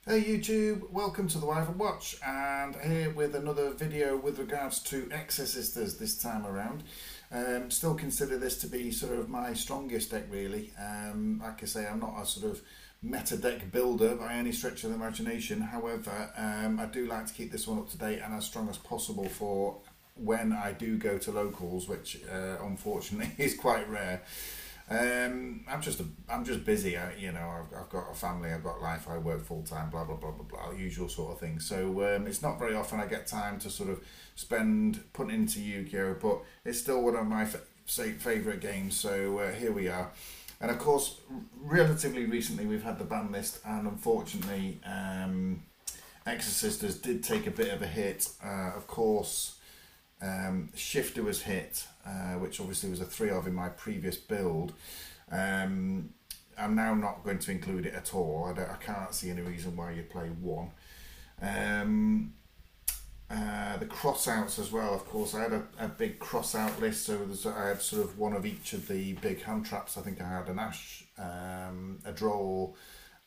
Hey YouTube, welcome to the Wife and Watch, and here with another video with regards to Exosisters this time around. Still consider this to be sort of my strongest deck really. Like I say, I'm not a sort of meta deck builder by any stretch of the imagination. However, I do like to keep this one up to date and as strong as possible for when I do go to locals, which unfortunately is quite rare. I'm just busy. I've got a family, I've got life, I work full time, blah blah blah blah blah, usual sort of thing. So it's not very often I get time to sort of spend putting into Yu-Gi-Oh, but it's still one of my favourite games. So here we are, and of course, relatively recently we've had the ban list, and unfortunately, Exosisters did take a bit of a hit. Of course. Shifter was hit, which obviously was a 3 of in my previous build. I'm now not going to include it at all. I can't see any reason why you'd play 1. The crossouts as well, of course. I had a big crossout list, so I had sort of one of each of the big hand traps. I think I had an Ash, a Droll,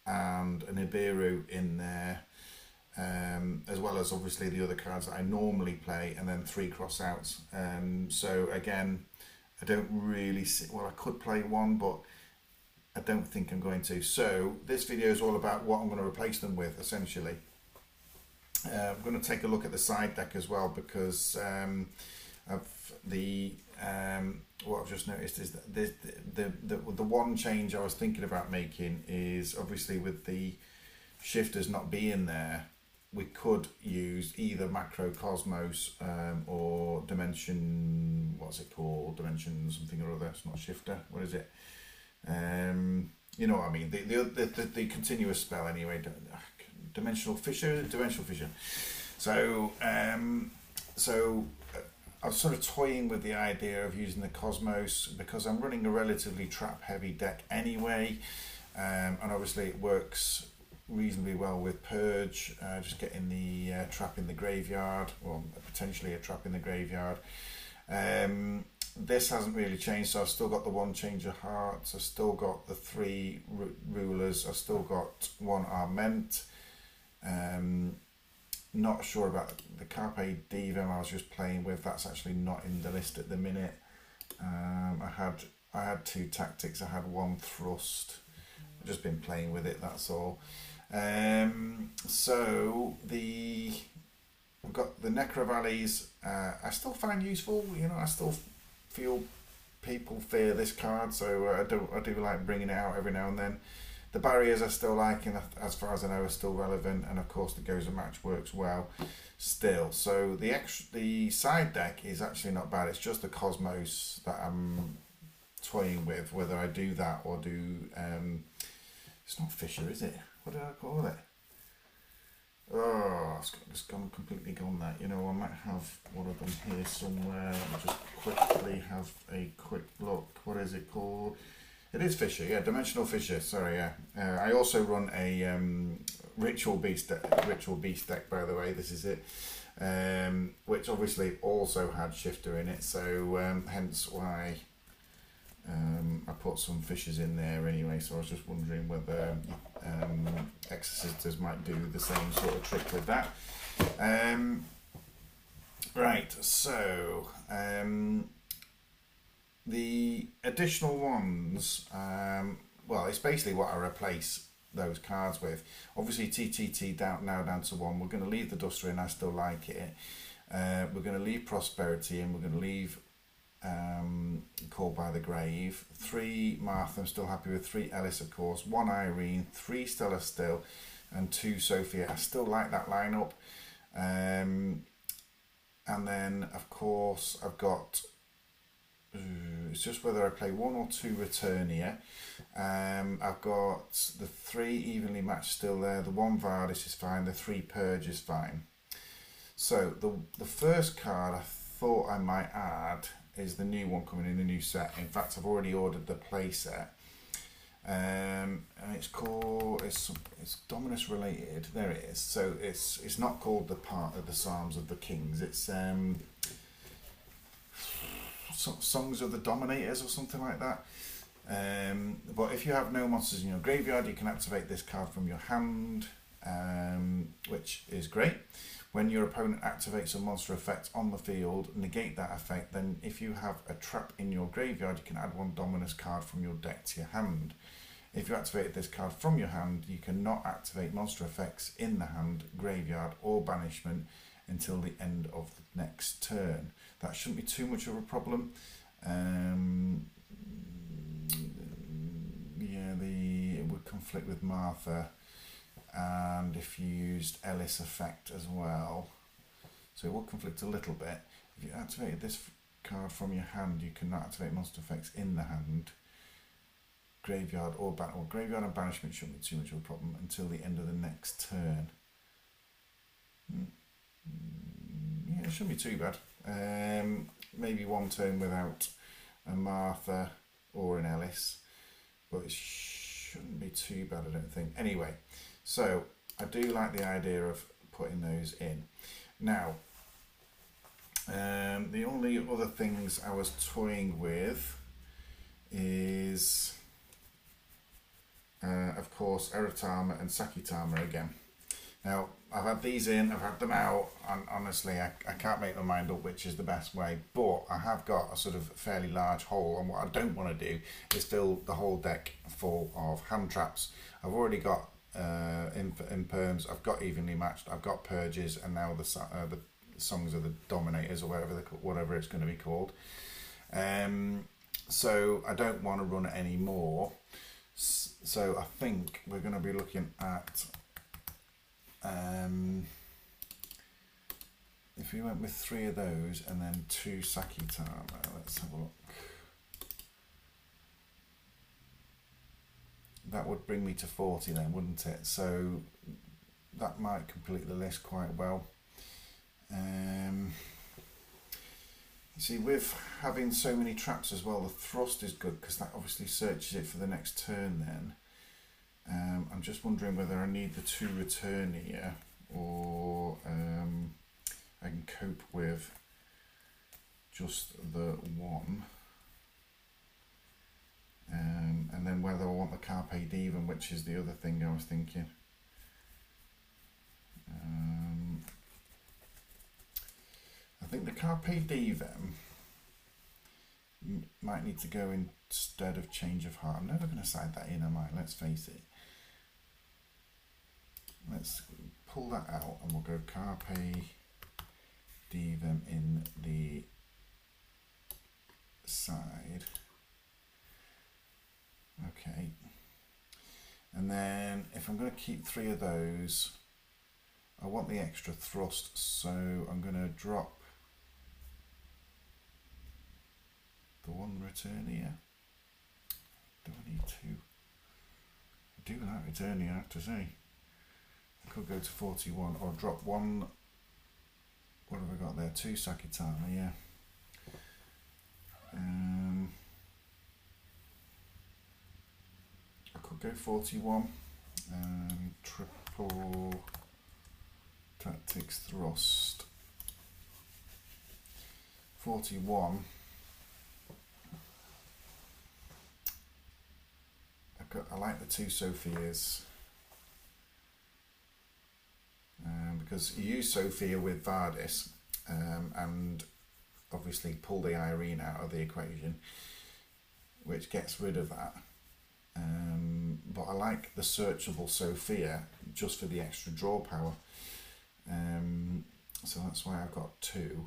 and an Ibiru in there. As well as obviously the other cards that I normally play, and then 3 crossouts. So again, I don't really see, well, I could play 1, but I don't think I'm going to. So this video is all about what I'm going to replace them with, essentially. I'm going to take a look at the side deck as well, because what I've just noticed is that the one change I was thinking about making is obviously with the shifters not being there, we could use either Macro Cosmos or Dimension, what's it called? Dimension something or other. It's not Shifter. What is it? You know what I mean? The continuous spell anyway. Dimensional Fissure. Dimensional Fissure. So I was sort of toying with the idea of using the Cosmos because I'm running a relatively trap heavy deck anyway, and obviously it works reasonably well with Purge, just getting the trap in the graveyard, or potentially a trap in the graveyard. This hasn't really changed, so I've still got the 1 Change of Hearts, I've still got the 3 Rulers, I've still got 1 Arment. Not sure about the Carpe Diem I was just playing with. That's actually not in the list at the minute. I had 2 Tactics, I had 1 Thrust. I've just been playing with it, that's all. So I've got the Necro Valleys. I still find useful. You know, I still feel people fear this card, so I do like bringing it out every now and then. The barriers I still like, and as far as I know, are still relevant. And of course, the Goes a Match works well still. So the side deck is actually not bad. It's just the Cosmos that I'm toying with, whether I do that or do. It's not Fisher, is it? What did I call it? Oh, it's completely gone that. You know, I might have one of them here somewhere. Let me just quickly have a quick look. What is it called? It is Fisher, yeah, Dimensional Fisher. Sorry, yeah. I also run a Ritual Beast deck, by the way. This is it, which obviously also had Shifter in it. So hence why. I put some fishes in there anyway, so I was just wondering whether Exosisters might do the same sort of trick with that. Right, so the additional ones, well, it's basically what I replace those cards with. Obviously TTT now down to 1. We're going to leave the Duster in, I still like it. We're going to leave Prosperity in, we're going to leave Called by the Grave, 3 Martha, I'm still happy with, 3 Ellis of course, 1 Irene, 3 Stella still, and 2 Sophia. I still like that lineup. And then of course I've got it's just whether I play 1 or 2 Returnia. I've got the 3 Evenly Matched still there, the 1 Vardis is fine, the 3 Purge is fine. So the first card I thought I might add is the new one coming in the new set. In fact, I've already ordered the play set, and it's called, it's Dominus related. There it is. So it's not called the part of the Psalms of the Kings. It's Songs of the Dominators or something like that. But if you have no monsters in your graveyard, you can activate this card from your hand. which is great. When your opponent activates a monster effect on the field, negate that effect. Then if you have a trap in your graveyard, you can add one Dominus card from your deck to your hand. If you activated this card from your hand, you cannot activate monster effects in the hand, graveyard or banishment until the end of the next turn. That shouldn't be too much of a problem. Yeah, it would conflict with Martha, and if you used Ellis effect as well, so it would conflict a little bit. If you activated this card from your hand, you cannot activate monster effects in the hand, graveyard or graveyard and banishment shouldn't be too much of a problem until the end of the next turn. Yeah, it shouldn't be too bad. Maybe one turn without a Martha or an Ellis, but it shouldn't be too bad, I don't think. Anyway, so I do like the idea of putting those in. Now, the only other things I was toying with is, of course, Eratama and Sakitama again. Now, I've had these in, I've had them out, and honestly, I can't make my mind up which is the best way, but I have got a sort of fairly large hole, and what I don't want to do is fill the whole deck full of hand traps. I've already got imperms, I've got evenly matched, I've got purges, and now the songs of the dominators, or whatever it's going to be called. So I don't want to run it anymore. So I think we're going to be looking at, if we went with 3 of those and then 2 Sakitama, let's have a look. That would bring me to 40 then, wouldn't it? So that might complete the list quite well. You see, with having so many traps as well, the thrust is good because that obviously searches it for the next turn then. I'm just wondering whether I need the 2 return here, or I can cope with just the 1. And then whether I want the Carpe Diem, which is the other thing I was thinking. I think the Carpe Diem might need to go instead of Change of Heart. I'm never going to side that in, am I? Let's face it. Let's pull that out and we'll go Carpe Diem in the side. Okay. And then if I'm going to keep 3 of those, I want the extra thrust, so I'm going to drop the 1 return here. Do I need 2? I do like return here, I have to say. I could go to 41 or drop 1. What have I got there? 2 Sakitama, yeah. I could go 41. Triple tactics thrust. 41. I like the 2 Sophias. Because you use Sophia with Vardis, and obviously pull the Irene out of the equation, which gets rid of that. But I like the searchable Sophia just for the extra draw power. So that's why I've got 2.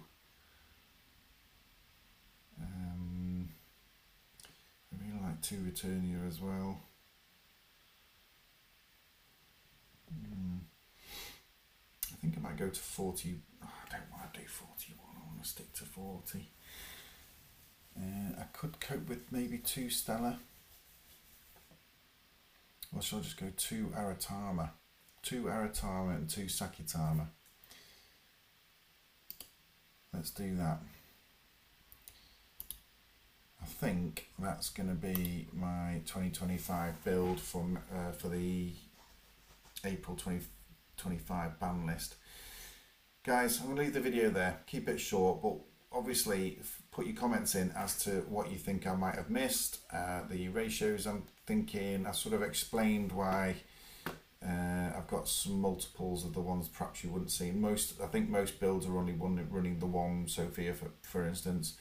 I really like 2 return here as well. I think I might go to 40. Oh, I don't want to do 41, I want to stick to 40. I could cope with maybe 2 Stella. Or shall I just go 2 Aratama? 2 Aratama and 2 Sakitama. Let's do that. I think that's going to be my 2025 build for the April 2025 ban list. Guys, I'm going to leave the video there. Keep it short, but obviously put your comments in as to what you think I might have missed, the ratios I'm thinking. I sort of explained why I've got some multiples of the ones perhaps you wouldn't see. I think most builds are only running the one Sophia for instance.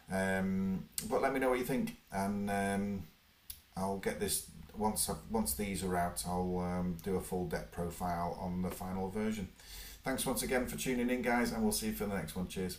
But let me know what you think, and I'll get this once these are out. I'll do a full deck profile on the final version. Thanks once again for tuning in, guys, and we'll see you for the next one. Cheers.